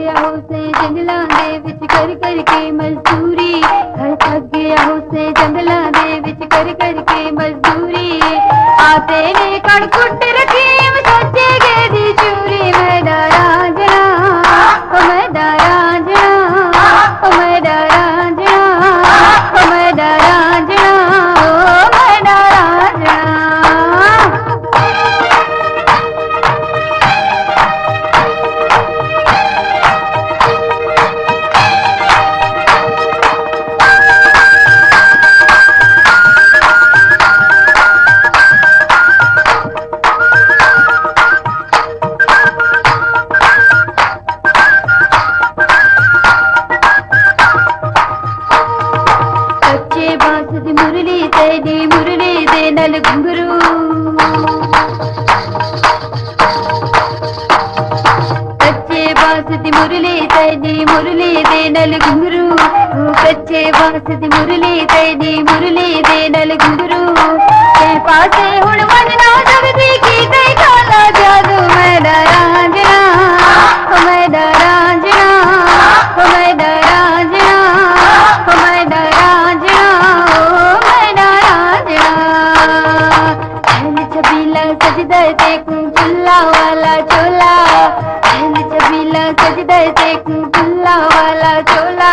गया हो से जंगलां दे विच कर कर के मजदूरी घर थक गया हो से जंगलां दे विच कर कर के मजदूरी आते ने कण कुट रखी सोचे गए दी चूरी मैदा रांझना ओ मैदा रांझना ओ मैदा रांझना ओ मैदा रांझना ओ मैदा रांझना मुरली दे नल घुंघरू कच्चे बांस दी मुरली दे नल घुंघरू कच्चे बांस दी मुरली दे नल घुंघरू ते पासे हुण मन ना सकदी की कई खाला जादू मैदा रांझना ओ मैदा रांझना ओ मैदा रांझना ओ मैदा रांझना सजदा देखूं गुल्ला वाला चोला छबीला सजदा देखूं गुल्ला वाला चोला